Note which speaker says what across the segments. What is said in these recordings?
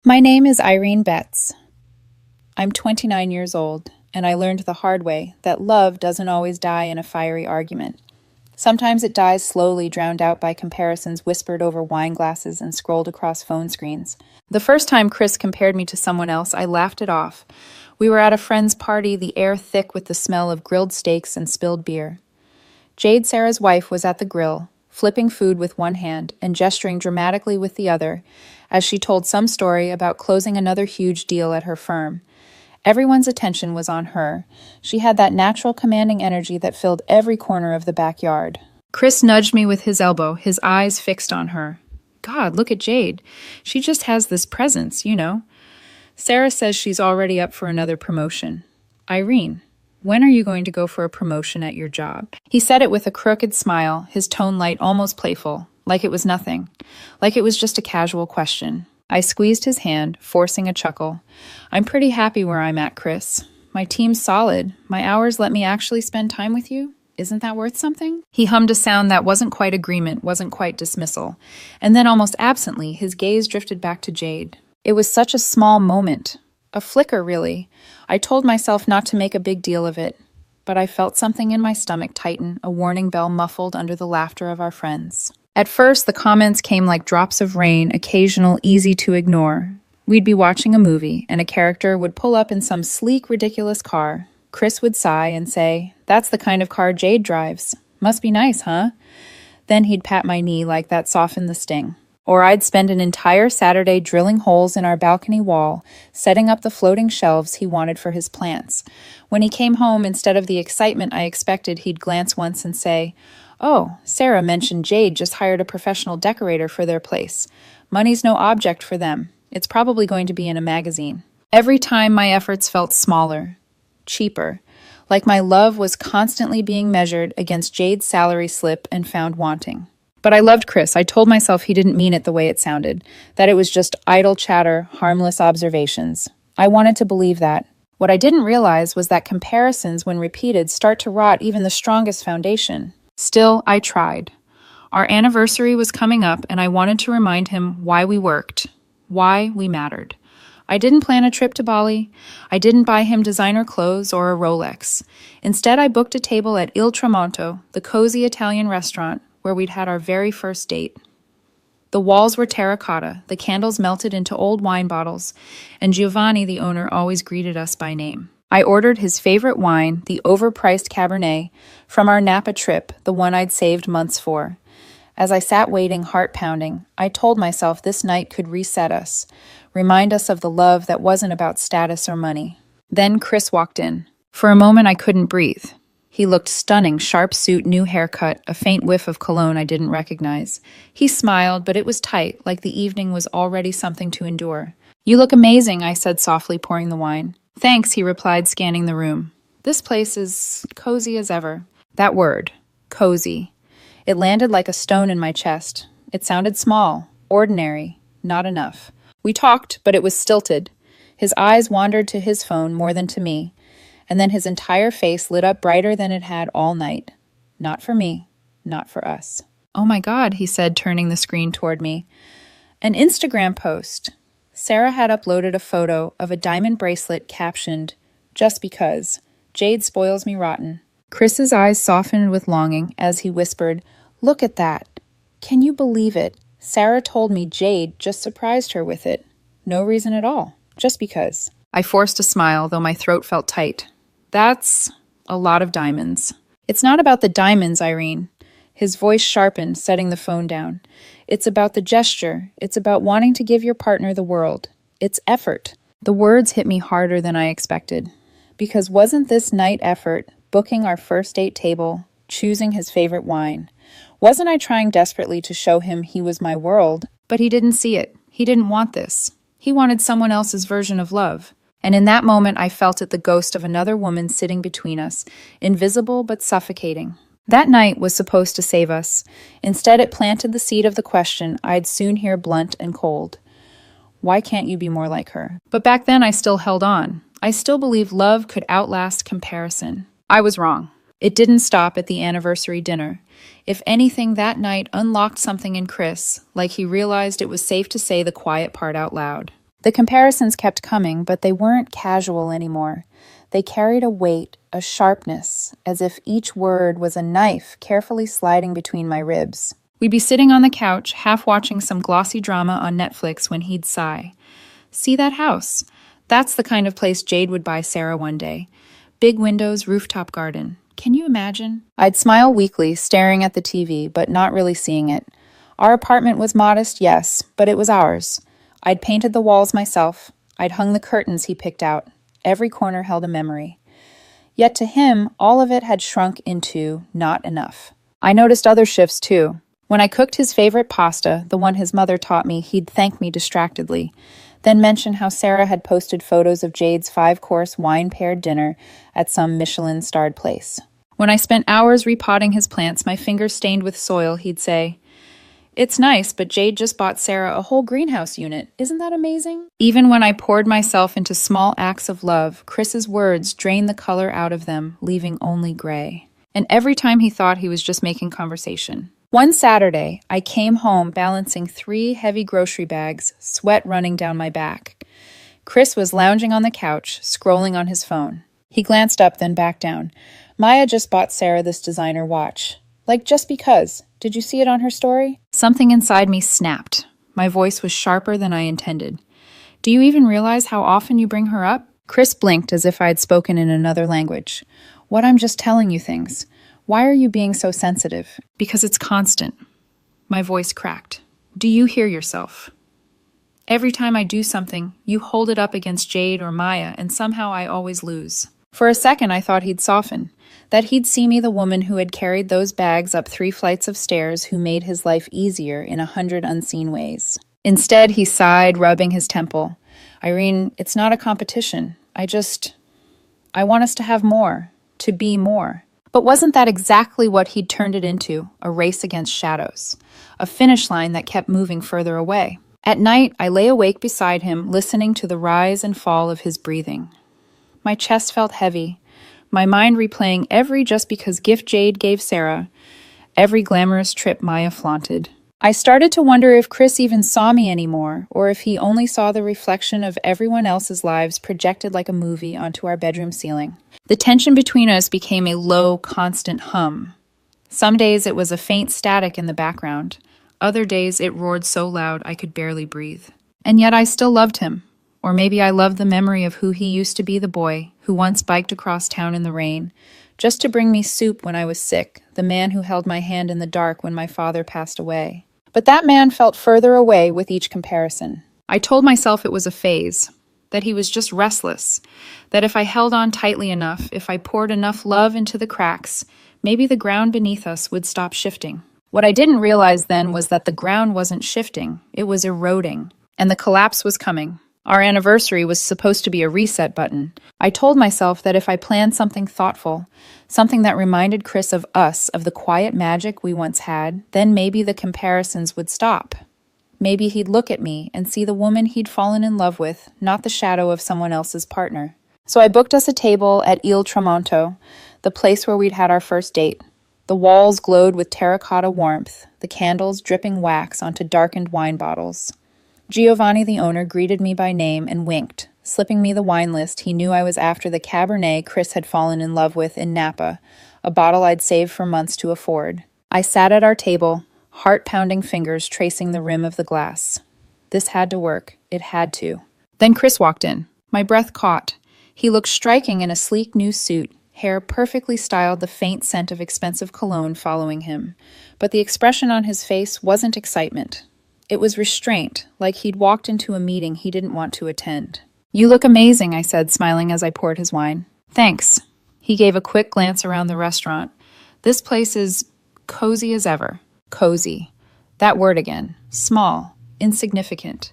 Speaker 1: My name is Irene Betts. I'm 29 years old, and I learned the hard way that love doesn't always die in a fiery argument. Sometimes it dies slowly, drowned out by comparisons whispered over wine glasses and scrolled across phone screens. The first time Chris compared me to someone else, I laughed it off. We were at a friend's party, the air thick with the smell of grilled steaks and spilled beer. Jade, Sarah's wife, was at the grill, flipping food with one hand and gesturing dramatically with the other as she told some story about closing another huge deal at her firm. Everyone's attention was on her. She had that natural commanding energy that filled every corner of the backyard. Chris nudged me with his elbow, his eyes fixed on her. God, look at Jade. She just has this presence. Sarah says she's already up for another promotion. Irene, when are you going to go for a promotion at your job? He said it with a crooked smile, his tone light, almost playful, like it was nothing, like it was just a casual question. I squeezed his hand, forcing a chuckle. I'm pretty happy where I'm at, Chris. My team's solid. My hours let me actually spend time with you. Isn't that worth something? He hummed a sound that wasn't quite agreement, wasn't quite dismissal. And then almost absently, his gaze drifted back to Jade. It was such a small moment. A flicker, really. I told myself not to make a big deal of it. But I felt something in my stomach tighten, a warning bell muffled under the laughter of our friends. At first, the comments came like drops of rain, occasional, easy to ignore. We'd be watching a movie, and a character would pull up in some sleek, ridiculous car. Chris would sigh and say, "That's the kind of car Jade drives. Must be nice, huh?" Then he'd pat my knee like that softened the sting. Or I'd spend an entire Saturday drilling holes in our balcony wall, setting up the floating shelves he wanted for his plants. When he came home, instead of the excitement I expected, he'd glance once and say, "Oh, Sarah mentioned Jade just hired a professional decorator for their place. Money's no object for them. It's probably going to be in a magazine." Every time my efforts felt smaller, cheaper, like my love was constantly being measured against Jade's salary slip and found wanting. But I loved Chris. I told myself he didn't mean it the way it sounded, that it was just idle chatter, harmless observations. I wanted to believe that. What I didn't realize was that comparisons, when repeated, start to rot even the strongest foundation. Still, I tried. Our anniversary was coming up, and I wanted to remind him why we worked, why we mattered. I didn't plan a trip to Bali. I didn't buy him designer clothes or a Rolex. Instead, I booked a table at Il Tramonto, the cozy Italian restaurant where we'd had our very first date. The walls were terracotta, the candles melted into old wine bottles, and Giovanni, the owner, always greeted us by name. I ordered his favorite wine, the overpriced Cabernet, from our Napa trip, the one I'd saved months for. As I sat waiting, heart pounding, I told myself this night could reset us, remind us of the love that wasn't about status or money. Then Chris walked in. For a moment, I couldn't breathe. He looked stunning, sharp suit, new haircut, a faint whiff of cologne I didn't recognize. He smiled, but it was tight, like the evening was already something to endure. "You look amazing," I said softly, pouring the wine. "Thanks," he replied, scanning the room. "This place is cozy as ever." That word, cozy. It landed like a stone in my chest. It sounded small, ordinary, not enough. We talked, but it was stilted. His eyes wandered to his phone more than to me, and then his entire face lit up brighter than it had all night. Not for me, not for us. "Oh my God," he said, turning the screen toward me. An Instagram post. Sarah had uploaded a photo of a diamond bracelet captioned, "Just because. Jade spoils me rotten." Chris's eyes softened with longing as he whispered, "Look at that. Can you believe it? Sarah told me Jade just surprised her with it. No reason at all. Just because." I forced a smile, though my throat felt tight. "That's a lot of diamonds." "It's not about the diamonds, Irene." His voice sharpened, setting the phone down. "It's about the gesture. It's about wanting to give your partner the world. It's effort." The words hit me harder than I expected. Because wasn't this night effort, booking our first date table, choosing his favorite wine? Wasn't I trying desperately to show him he was my world? But he didn't see it. He didn't want this. He wanted someone else's version of love. And in that moment, I felt it, the ghost of another woman sitting between us, invisible but suffocating. That night was supposed to save us. Instead, it planted the seed of the question I'd soon hear blunt and cold. Why can't you be more like her? But back then, I still held on. I still believed love could outlast comparison. I was wrong. It didn't stop at the anniversary dinner. If anything, that night unlocked something in Chris, like he realized it was safe to say the quiet part out loud. The comparisons kept coming, but they weren't casual anymore. They carried a weight, a sharpness, as if each word was a knife carefully sliding between my ribs. We'd be sitting on the couch, half watching some glossy drama on Netflix when he'd sigh. See that house? That's the kind of place Jade would buy Sarah one day. Big windows, rooftop garden. Can you imagine? I'd smile weakly, staring at the TV, but not really seeing it. Our apartment was modest, yes, but it was ours. I'd painted the walls myself. I'd hung the curtains he picked out. Every corner held a memory. Yet to him, all of it had shrunk into not enough. I noticed other shifts too. When I cooked his favorite pasta, the one his mother taught me, he'd thank me distractedly, then mention how Sarah had posted photos of Jade's 5-course wine-paired dinner at some Michelin-starred place. When I spent hours repotting his plants, my fingers stained with soil, he'd say, "It's nice, but Jade just bought Sarah a whole greenhouse unit. Isn't that amazing?" Even when I poured myself into small acts of love, Chris's words drained the color out of them, leaving only gray. And every time he thought he was just making conversation. One Saturday, I came home balancing 3 heavy grocery bags, sweat running down my back. Chris was lounging on the couch, scrolling on his phone. He glanced up, then back down. "Maya just bought Sarah this designer watch. Like, just because. Did you see it on her story?" Something inside me snapped. My voice was sharper than I intended. "Do you even realize how often you bring her up?" Chris blinked as if I had spoken in another language. "What, I'm just telling you things. Why are you being so sensitive?" "Because it's constant." My voice cracked. "Do you hear yourself? Every time I do something, you hold it up against Jade or Maya, and somehow I always lose." For a second, I thought he'd soften, that he'd see me the woman who had carried those bags up 3 flights of stairs, who made his life easier in 100 unseen ways. Instead, he sighed, rubbing his temple. "Irene, it's not a competition. I want us to have more, to be more." But wasn't that exactly what he'd turned it into, a race against shadows? A finish line that kept moving further away. At night, I lay awake beside him, listening to the rise and fall of his breathing. My chest felt heavy, my mind replaying every just because gift Jade gave Sarah, every glamorous trip Maya flaunted. I started to wonder if Chris even saw me anymore, or if he only saw the reflection of everyone else's lives projected like a movie onto our bedroom ceiling. The tension between us became a low, constant hum. Some days it was a faint static in the background. Other days it roared so loud I could barely breathe. And yet I still loved him. Or maybe I loved the memory of who he used to be, the boy who once biked across town in the rain, just to bring me soup when I was sick, the man who held my hand in the dark when my father passed away. But that man felt further away with each comparison. I told myself it was a phase, that he was just restless, that if I held on tightly enough, if I poured enough love into the cracks, maybe the ground beneath us would stop shifting. What I didn't realize then was that the ground wasn't shifting, it was eroding, and the collapse was coming. Our anniversary was supposed to be a reset button. I told myself that if I planned something thoughtful, something that reminded Chris of us, of the quiet magic we once had, then maybe the comparisons would stop. Maybe he'd look at me and see the woman he'd fallen in love with, not the shadow of someone else's partner. So I booked us a table at Il Tramonto, the place where we'd had our first date. The walls glowed with terracotta warmth, the candles dripping wax onto darkened wine bottles. Giovanni, the owner, greeted me by name and winked, slipping me the wine list. He knew I was after the Cabernet Chris had fallen in love with in Napa, a bottle I'd saved for months to afford. I sat at our table, heart-pounding fingers tracing the rim of the glass. This had to work. It had to. Then Chris walked in. My breath caught. He looked striking in a sleek new suit, hair perfectly styled, the faint scent of expensive cologne following him. But the expression on his face wasn't excitement. It was restraint, like he'd walked into a meeting he didn't want to attend. "You look amazing," I said, smiling as I poured his wine. "Thanks." He gave a quick glance around the restaurant. "This place is cozy as ever." Cozy. That word again. Small. Insignificant.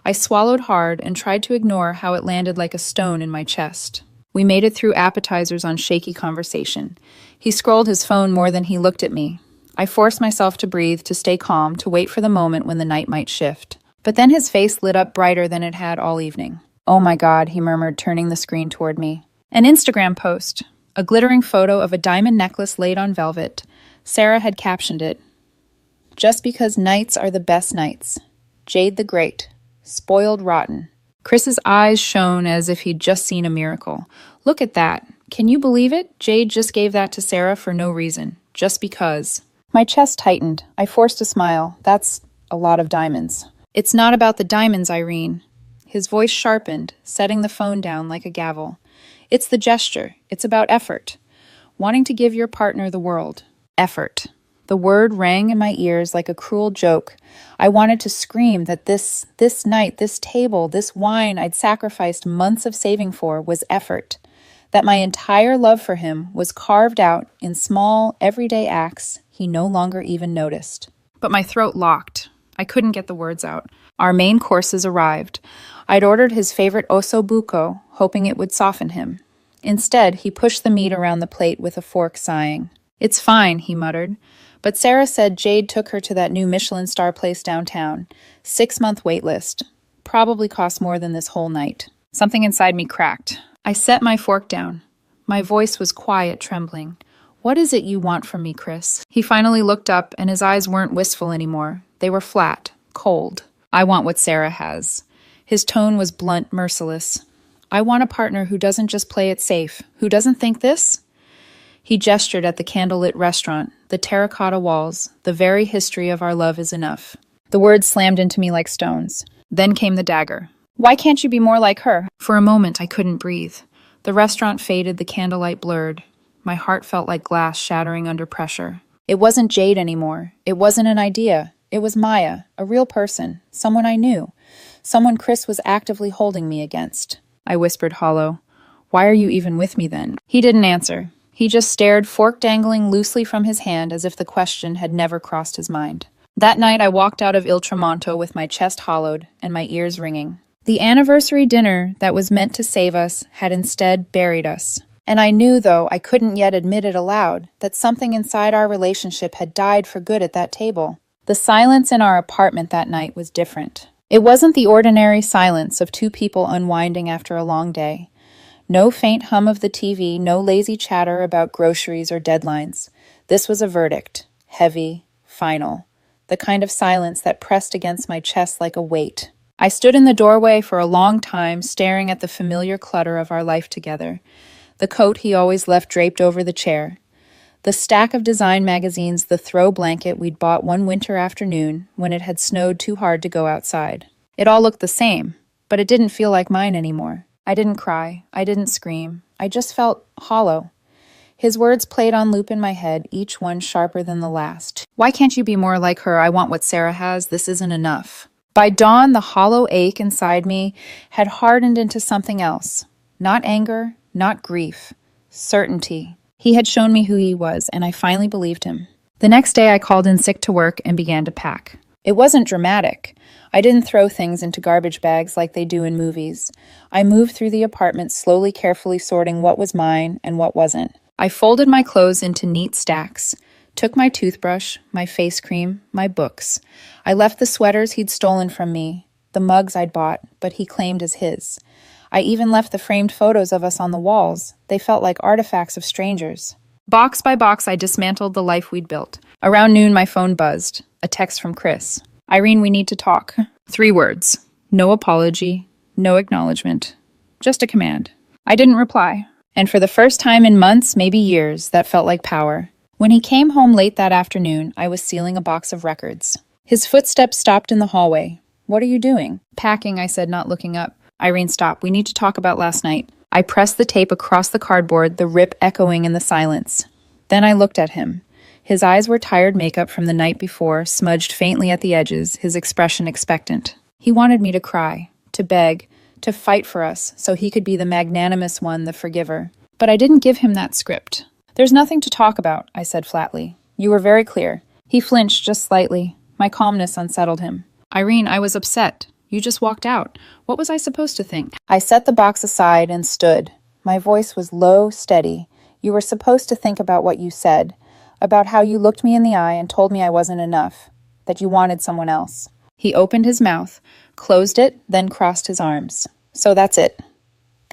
Speaker 1: I swallowed hard and tried to ignore how it landed like a stone in my chest. We made it through appetizers on shaky conversation. He scrolled his phone more than he looked at me. I forced myself to breathe, to stay calm, to wait for the moment when the night might shift. But then his face lit up brighter than it had all evening. "Oh my God," he murmured, turning the screen toward me. An Instagram post. A glittering photo of a diamond necklace laid on velvet. Sarah had captioned it, "Just because nights are the best nights. Jade the Great. Spoiled rotten. Chris's eyes shone as if he'd just seen a miracle. Look at that. Can you believe it? Jade just gave that to Sarah for no reason, just because. My chest tightened. I forced a smile. That's a lot of diamonds. It's not about the diamonds, Irene. His voice sharpened, setting the phone down like a gavel. It's the gesture. It's about effort. Wanting to give your partner the world. Effort. The word rang in my ears like a cruel joke. I wanted to scream that this night, this table, this wine I'd sacrificed months of saving for was effort. That my entire love for him was carved out in small, everyday acts he no longer even noticed. But my throat locked. I couldn't get the words out. Our main courses arrived. I'd ordered his favorite osso buco, hoping it would soften him. Instead, he pushed the meat around the plate with a fork, sighing. It's fine, he muttered. But Sarah said Jade took her to that new Michelin star place downtown. 6-month wait list. Probably cost more than this whole night. Something inside me cracked. I set my fork down. My voice was quiet, trembling. What is it you want from me, Chris? He finally looked up, and his eyes weren't wistful anymore. They were flat, cold. I want what Sarah has. His tone was blunt, merciless. I want a partner who doesn't just play it safe, who doesn't think this. He gestured at the candlelit restaurant, the terracotta walls, the very history of our love is enough. The words slammed into me like stones. Then came the dagger. Why can't you be more like her? For a moment, I couldn't breathe. The restaurant faded, the candlelight blurred. My heart felt like glass shattering under pressure. It wasn't Jade anymore. It wasn't an idea. It was Maya, a real person, someone I knew, someone Chris was actively holding me against. I whispered hollow. Why are you even with me then? He didn't answer. He just stared, fork dangling loosely from his hand as if the question had never crossed his mind. That night I walked out of Il Tramonto with my chest hollowed and my ears ringing. The anniversary dinner that was meant to save us had instead buried us. And I knew, though I couldn't yet admit it aloud, that something inside our relationship had died for good at that table. The silence in our apartment that night was different. It wasn't the ordinary silence of two people unwinding after a long day. No faint hum of the TV, no lazy chatter about groceries or deadlines. This was a verdict, heavy, final, the kind of silence that pressed against my chest like a weight. I stood in the doorway for a long time, staring at the familiar clutter of our life together. The coat he always left draped over the chair. The stack of design magazines, the throw blanket we'd bought one winter afternoon when it had snowed too hard to go outside. It all looked the same, but it didn't feel like mine anymore. I didn't cry. I didn't scream. I just felt hollow. His words played on loop in my head, each one sharper than the last. Why can't you be more like her? I want what Sarah has. This isn't enough. By dawn, the hollow ache inside me had hardened into something else. Not anger, not grief. Certainty. He had shown me who he was, and I finally believed him. The next day, I called in sick to work and began to pack. It wasn't dramatic. I didn't throw things into garbage bags like they do in movies. I moved through the apartment, slowly, carefully sorting what was mine and what wasn't. I folded my clothes into neat stacks, took my toothbrush, my face cream, my books. I left the sweaters he'd stolen from me, the mugs I'd bought, but he claimed as his. I even left the framed photos of us on the walls. They felt like artifacts of strangers. Box by box, I dismantled the life we'd built. Around noon, my phone buzzed. A text from Chris. Irene, we need to talk. 3 words. No apology, no acknowledgement. Just a command. I didn't reply. And for the first time in months, maybe years, that felt like power. When he came home late that afternoon, I was sealing a box of records. His footsteps stopped in the hallway. What are you doing? Packing, I said, not looking up. Irene, stop. We need to talk about last night. I pressed the tape across the cardboard, the rip echoing in the silence. Then I looked at him. His eyes were tired makeup from the night before, smudged faintly at the edges, his expression expectant. He wanted me to cry, to beg, to fight for us, so he could be the magnanimous one, the forgiver. But I didn't give him that script. There's nothing to talk about, I said flatly. You were very clear. He flinched just slightly. My calmness unsettled him. Irene, I was upset. You just walked out. What was I supposed to think? I set the box aside and stood. My voice was low, steady. You were supposed to think about what you said, about how you looked me in the eye and told me I wasn't enough, that you wanted someone else. He opened his mouth, closed it, then crossed his arms. So that's it.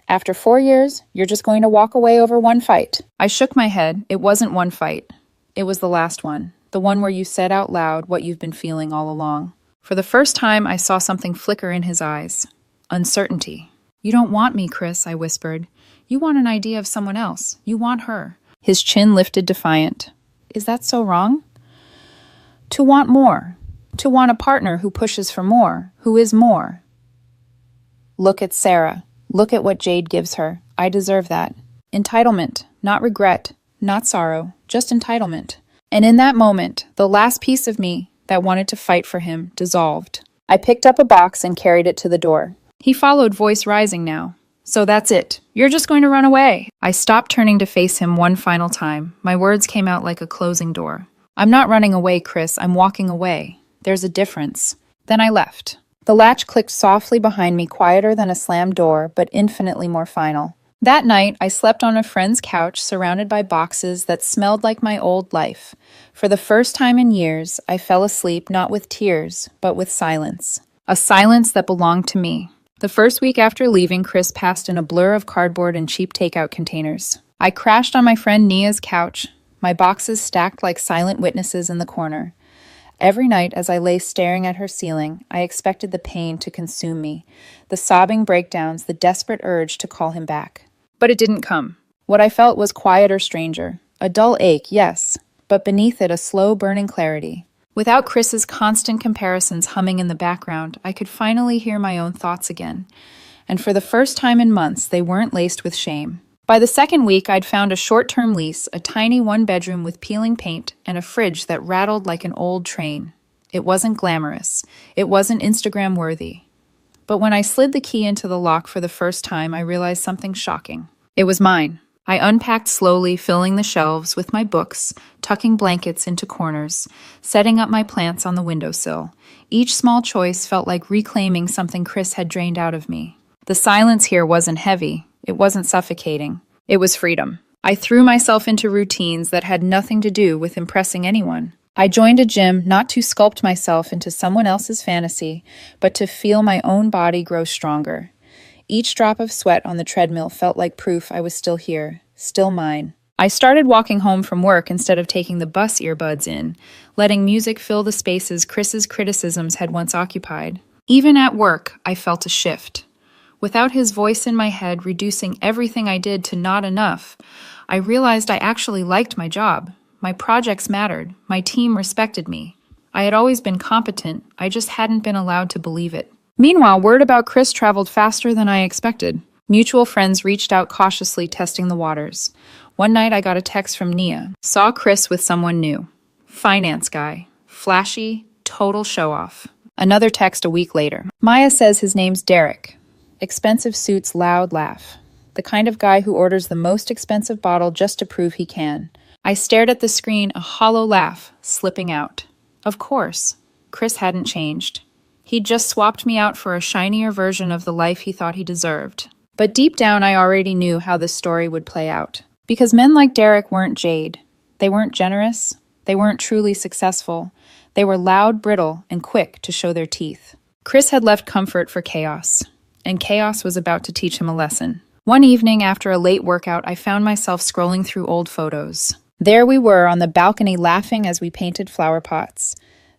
Speaker 1: After 4 years, you're just going to walk away over one fight. I shook my head. It wasn't one fight. It was the last one. The one where you said out loud what you've been feeling all along. For the first time, I saw something flicker in his eyes. uncertainty. "You don't want me, Chris," I whispered. "You want an idea of someone else. You want her." His chin lifted defiant. "Is that so wrong?" "To want more. To want a partner who pushes for more, who is more." "Look at Sarah. Look at what Jade gives her. I deserve that. Entitlement, not regret, not sorrow, just entitlement." And in that moment, the last piece of me that wanted to fight for him dissolved. I picked up a box and carried it to the door. He followed, voice rising now. "So that's it. You're just going to run away." I stopped, turning to face him one final time. My words came out like a closing door. "I'm not running away, Chris. I'm walking away. There's a difference." Then I left. The latch clicked softly behind me, quieter than a slammed door, but infinitely more final. That night, I slept on a friend's couch, surrounded by boxes that smelled like my old life. For the first time in years, I fell asleep not with tears, but with silence. A silence that belonged to me. The first week after leaving, Chris passed in a blur of cardboard and cheap takeout containers. I crashed on my friend Nia's couch, my boxes stacked like silent witnesses in the corner. Every night as I lay staring at her ceiling, I expected the pain to consume me, the sobbing breakdowns, the desperate urge to call him back. But it didn't come. What I felt was quiet or stranger. A dull ache, yes, but beneath it a slow burning clarity. Without Chris's constant comparisons humming in the background, I could finally hear my own thoughts again. And for the first time in months, they weren't laced with shame. By the second week, I'd found a short-term lease, a tiny one-bedroom with peeling paint, and a fridge that rattled like an old train. It wasn't glamorous. It wasn't Instagram-worthy. But when I slid the key into the lock for the first time, I realized something shocking. It was mine. I unpacked slowly, filling the shelves with my books, tucking blankets into corners, setting up my plants on the windowsill. Each small choice felt like reclaiming something Chris had drained out of me. The silence here wasn't heavy. It wasn't suffocating. It was freedom. I threw myself into routines that had nothing to do with impressing anyone. I joined a gym not to sculpt myself into someone else's fantasy, but to feel my own body grow stronger. Each drop of sweat on the treadmill felt like proof I was still here, still mine. I started walking home from work instead of taking the bus earbuds in, letting music fill the spaces Chris's criticisms had once occupied. Even at work, I felt a shift. Without his voice in my head reducing everything I did to not enough, I realized I actually liked my job. My projects mattered. My team respected me. I had always been competent. I just hadn't been allowed to believe it. Meanwhile, word about Chris traveled faster than I expected. Mutual friends reached out cautiously, testing the waters. One night I got a text from Nia. Saw Chris with someone new. Finance guy. Flashy, total show-off. Another text a week later. Maya says his name's Derek. Expensive suits, loud laugh. The kind of guy who orders the most expensive bottle just to prove he can. I stared at the screen, a hollow laugh slipping out. Of course, Chris hadn't changed. He'd just swapped me out for a shinier version of the life he thought he deserved. But deep down, I already knew how this story would play out. Because men like Derek weren't Jade. They weren't generous. They weren't truly successful. They were loud, brittle, and quick to show their teeth. Chris had left comfort for chaos, and chaos was about to teach him a lesson. One evening after a late workout, I found myself scrolling through old photos. There we were on the balcony laughing as we painted flower pots.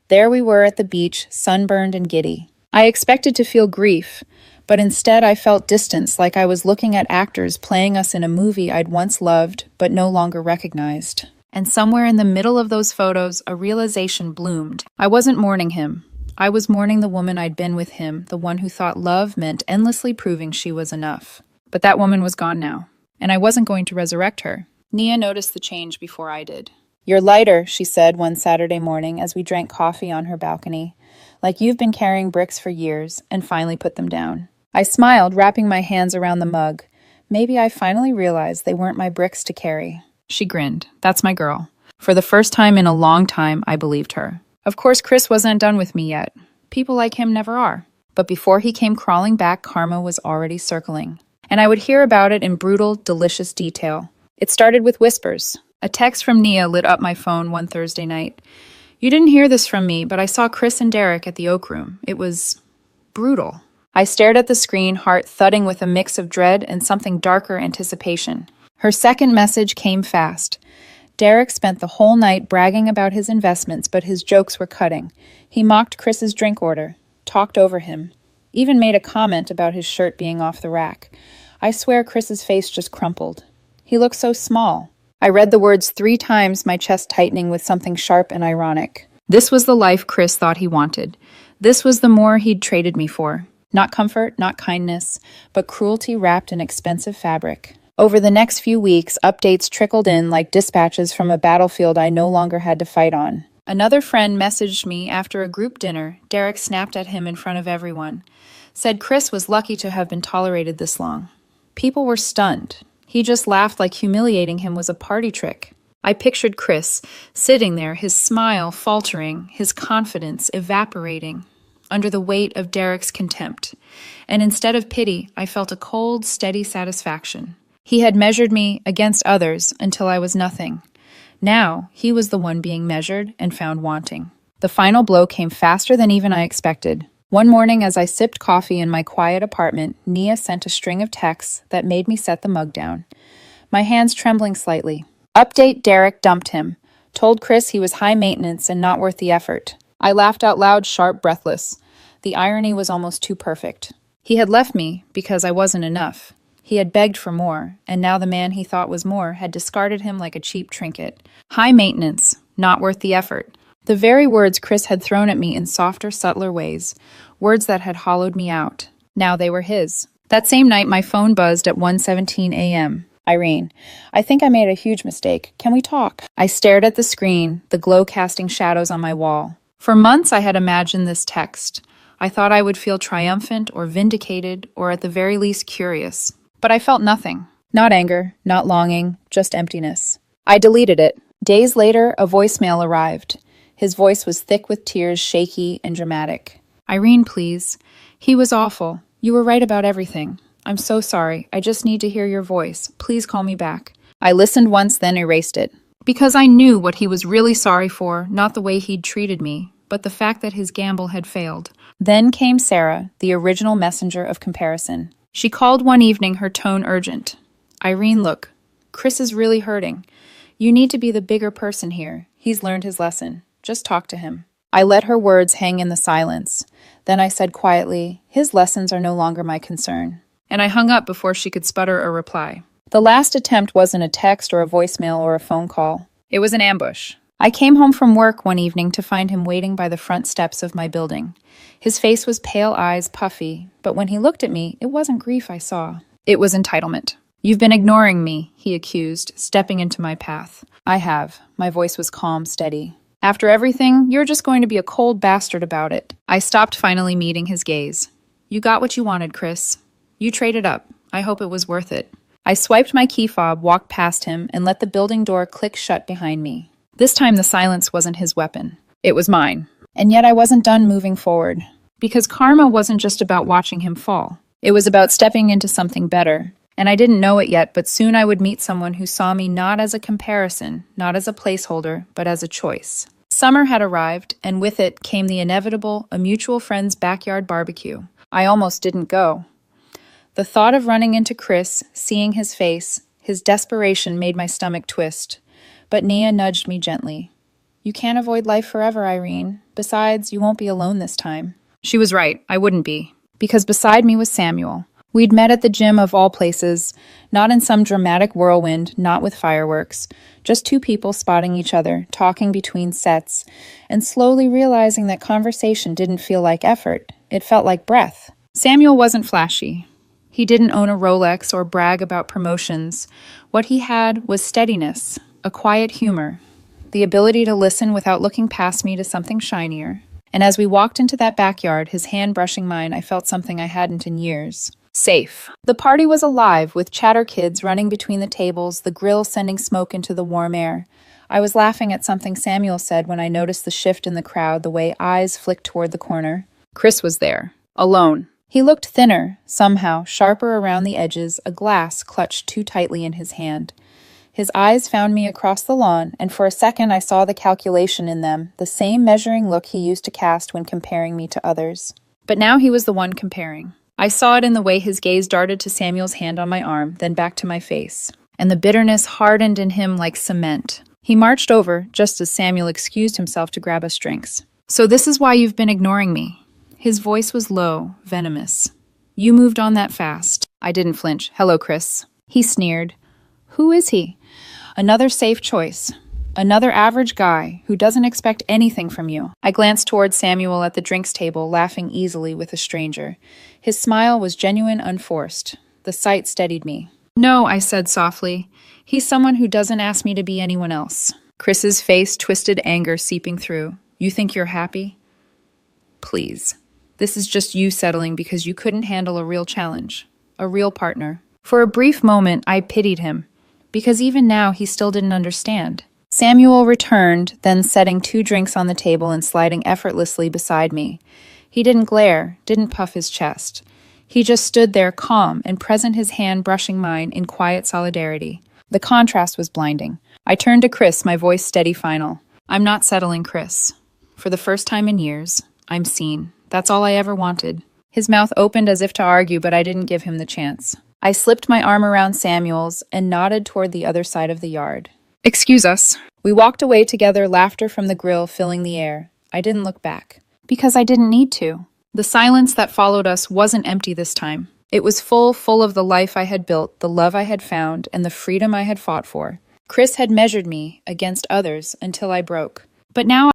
Speaker 1: There we were at the beach, sunburned and giddy. I expected to feel grief, but instead I felt distance, like I was looking at actors playing us in a movie I'd once loved but no longer recognized. And somewhere in the middle of those photos, a realization bloomed. I wasn't mourning him. I was mourning the woman I'd been with him, the one who thought love meant endlessly proving she was enough. But that woman was gone now, and I wasn't going to resurrect her. Nia noticed the change before I did. "You're lighter," she said one Saturday morning as we drank coffee on her balcony. "Like you've been carrying bricks for years," and finally put them down. I smiled, wrapping my hands around the mug. Maybe I finally realized they weren't my bricks to carry. She grinned. "That's my girl." For the first time in a long time, I believed her. Of course, Chris wasn't done with me yet. People like him never are. But before he came crawling back, karma was already circling. And I would hear about it in brutal, delicious detail. It started with whispers. A text from Nia lit up my phone one Thursday night. "You didn't hear this from me, but I saw Chris and Derek at the Oak Room. It was brutal." I stared at the screen, heart thudding with a mix of dread and something darker anticipation. Her second message came fast. "Derek spent the whole night bragging about his investments, but his jokes were cutting. He mocked Chris's drink order, talked over him, even made a comment about his shirt being off the rack. I swear Chris's face just crumpled. He looked so small. I read the words 3 times, my chest tightening with something sharp and ironic. This was the life Chris thought he wanted. This was the more he'd traded me for. Not comfort, not kindness, but cruelty wrapped in expensive fabric. Over the next few weeks, updates trickled in like dispatches from a battlefield I no longer had to fight on. Another friend messaged me after a group dinner. Derek snapped at him in front of everyone. Said Chris was lucky to have been tolerated this long. People were stunned. He just laughed like humiliating him was a party trick. I pictured Chris sitting there, his smile faltering, his confidence evaporating under the weight of Derek's contempt. And instead of pity, I felt a cold, steady satisfaction. He had measured me against others until I was nothing. Now, he was the one being measured and found wanting. The final blow came faster than even I expected. One morning, as I sipped coffee in my quiet apartment, Nia sent a string of texts that made me set the mug down. My hands trembling slightly. Update: Derek dumped him. Told Chris he was high maintenance and not worth the effort. I laughed out loud, sharp, breathless. The irony was almost too perfect. He had left me because I wasn't enough. He had begged for more, and now the man he thought was more had discarded him like a cheap trinket. High maintenance, not worth the effort. The very words Chris had thrown at me in softer, subtler ways. Words that had hollowed me out. Now they were his. That same night, my phone buzzed at 1:17 a.m. Irene, I think I made a huge mistake. Can we talk? I stared at the screen, the glow casting shadows on my wall. For months, I had imagined this text. I thought I would feel triumphant or vindicated, or at the very least curious. But I felt nothing. Not anger, not longing, just emptiness. I deleted it. Days later, a voicemail arrived. His voice was thick with tears, shaky and dramatic. Irene, please. He was awful. You were right about everything. I'm so sorry. I just need to hear your voice. Please call me back. I listened once, then erased it. Because I knew what he was really sorry for, not the way he'd treated me, but the fact that his gamble had failed. Then came Sarah, the original messenger of comparison. She called one evening, her tone urgent. Irene, look, Chris is really hurting. You need to be the bigger person here. He's learned his lesson. Just talk to him. I let her words hang in the silence. Then I said quietly, his lessons are no longer my concern. And I hung up before she could sputter a reply. The last attempt wasn't a text or a voicemail or a phone call. It was an ambush. I came home from work one evening to find him waiting by the front steps of my building. His face was pale eyes, puffy, but when he looked at me, it wasn't grief I saw. It was entitlement. You've been ignoring me, he accused, stepping into my path. I have. My voice was calm, steady. After everything, you're just going to be a cold bastard about it. I stopped, finally meeting his gaze. You got what you wanted, Chris. You traded up. I hope it was worth it. I swiped my key fob, walked past him, and let the building door click shut behind me. This time the silence wasn't his weapon. It was mine. And yet I wasn't done moving forward. Because karma wasn't just about watching him fall. It was about stepping into something better. And I didn't know it yet, but soon I would meet someone who saw me not as a comparison, not as a placeholder, but as a choice. Summer had arrived, and with it came the inevitable, a mutual friend's backyard barbecue. I almost didn't go. The thought of running into Chris, seeing his face, his desperation made my stomach twist. But Nia nudged me gently. You can't avoid life forever, Irene. Besides, you won't be alone this time. She was right. I wouldn't be. Because beside me was Samuel. We'd met at the gym of all places, not in some dramatic whirlwind, not with fireworks, just 2 people spotting each other, talking between sets, and slowly realizing that conversation didn't feel like effort. It felt like breath. Samuel wasn't flashy. He didn't own a Rolex or brag about promotions. What he had was steadiness, a quiet humor, the ability to listen without looking past me to something shinier. And as we walked into that backyard, his hand brushing mine, I felt something I hadn't in years. Safe. The party was alive, with chatter kids running between the tables, the grill sending smoke into the warm air. I was laughing at something Samuel said when I noticed the shift in the crowd, the way eyes flicked toward the corner. Chris was there, alone. He looked thinner, somehow, sharper around the edges, a glass clutched too tightly in his hand. His eyes found me across the lawn, and for a second I saw the calculation in them, the same measuring look he used to cast when comparing me to others. But now he was the one comparing. I saw it in the way his gaze darted to Samuel's hand on my arm, then back to my face. And the bitterness hardened in him like cement. He marched over, just as Samuel excused himself to grab us drinks. So this is why you've been ignoring me. His voice was low, venomous. You moved on that fast. I didn't flinch. Hello, Chris. He sneered. Who is he? Another safe choice. Another average guy who doesn't expect anything from you. I glanced toward Samuel at the drinks table, laughing easily with a stranger. His smile was genuine, unforced. The sight steadied me. No, I said softly. He's someone who doesn't ask me to be anyone else. Chris's face twisted, anger seeping through. You think you're happy? Please. This is just you settling because you couldn't handle a real challenge. A real partner. For a brief moment, I pitied him, because even now he still didn't understand. Samuel returned, then setting 2 drinks on the table and sliding effortlessly beside me. He didn't glare, didn't puff his chest. He just stood there calm and present, his hand brushing mine in quiet solidarity. The contrast was blinding. I turned to Chris, my voice steady final. I'm not settling, Chris. For the first time in years, I'm seen. That's all I ever wanted. His mouth opened as if to argue, but I didn't give him the chance. I slipped my arm around Samuel's and nodded toward the other side of the yard. Excuse us. We walked away together, laughter from the grill filling the air. I didn't look back. Because I didn't need to. The silence that followed us wasn't empty this time. It was full of the life I had built, the love I had found, and the freedom I had fought for. Chris had measured me against others until I broke. But now